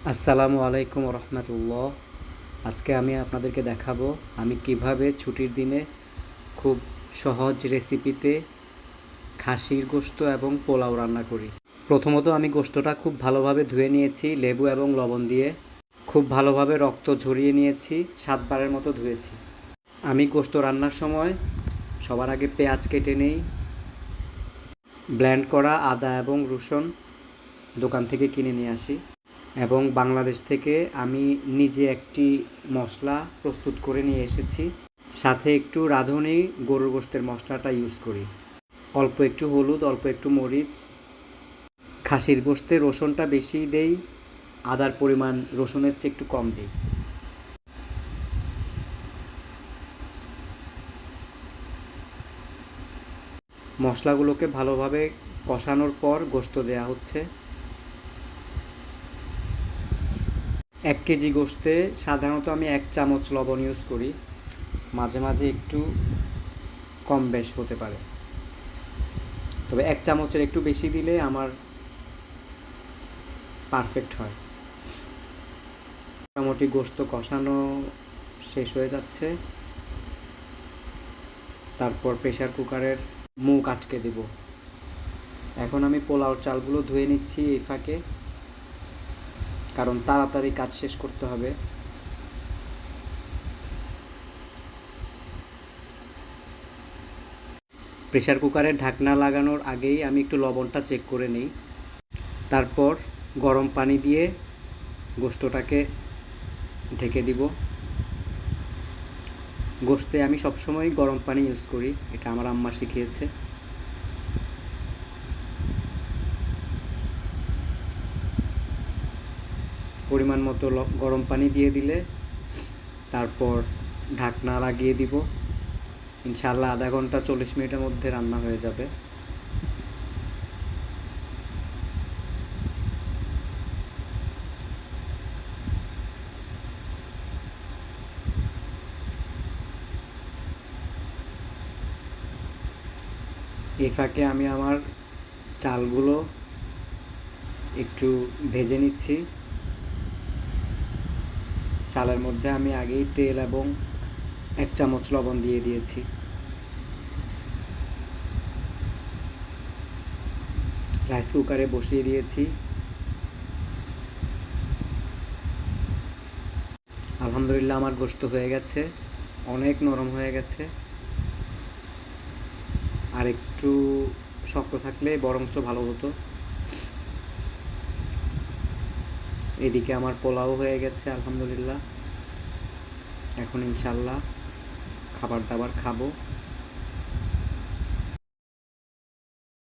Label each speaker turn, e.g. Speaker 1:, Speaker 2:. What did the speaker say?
Speaker 1: আসসালামু আলাইকুম রহমতুল্লাহ। আজকে আমি আপনাদেরকে দেখাবো আমি কিভাবে ছুটির দিনে খুব সহজ রেসিপিতে খাসির গোশত এবং পোলাও রান্না করি। প্রথমত আমি গোশতটা খুব ভালোভাবে ধুয়ে নিয়েছি লেবু এবং লবণ দিয়ে। খুব ভালোভাবে রক্ত ঝরিয়ে নিয়েছি, 7 বারের মতো ধুয়েছি। আমি গোশত রান্নার সময় সবার আগে পেঁয়াজ কেটে নেই। ব্লেন্ড করা আদা এবং রসুন দোকান থেকে কিনে নিয়ে আসি এবং বাংলাদেশ থেকে আমি নিজে একটি মশলা প্রস্তুত করে নিয়ে এসেছি। সাথে একটু রাঁধুনি গরুর গোশতের মশলাটা ইউজ করি। অল্প একটু হলুদ, অল্প একটু মরিচ। খাসির গোশতে রসুনটা বেশি দেই, আদার পরিমাণ রসুনের চেয়ে একটু কম দিই। মশলাগুলোকে ভালোভাবে কষানোর পর গোশত দেয়া হচ্ছে। 1 কেজি গোশতে সাধারণত আমি 1 চামচ লবণ ইউজ করি, মাঝে মাঝে একটু কম বেশ হতে পারে, তবে 1 চামচের একটু বেশি দিলে আমার পারফেক্ট হয়। মোটামুটি গোশত কষানো শেষ হয়ে যাচ্ছে। তারপর প্রেসার কুকারের মুখ আটকে দেব। এখন আমি পোলাওর চালগুলো ধুয়ে নিচ্ছি এই ফাঁকে, কারণ তাড়াতাড়ি কাজ শেষ করতে হবে। প্রেসার কুকারের ঢাকনা লাগানোর আগেই আমি একটু লবণটা চেক করে নিই। তারপর গরম পানি দিয়ে গোশতটাকে ঢেকে দিব। গোশতে আমি সবসময় গরম পানি ইউজ করি, এটা আমার আম্মা শিখিয়েছে। পরিমাণ মতো গরম পানি দিয়ে দিলে তারপর ঢাকনা লাগিয়ে দিব। ইনশাআল্লাহ আধা ঘন্টা 40 মিনিটের মধ্যে রান্না হয়ে যাবে। এই ফাঁকে আমি আমার চালগুলো একটু ভেজে নিচ্ছি। চালের মধ্যে আমি আগেই তেল এবং 1 চামচ লবণ দিয়ে দিয়েছি। রাইস কুকারে বসিয়ে দিয়েছি। আলহামদুলিল্লাহ আমার গোশত হয়ে গেছে, অনেক নরম হয়ে গেছে। আর একটু শক্ত থাকলে বরঞ্চ ভালো হতো। এদিকে আমার পোলাও হয়ে গেছে আলহামদুলিল্লাহ। এখন ইনশাল্লাহ খাবার দাবার খাবো।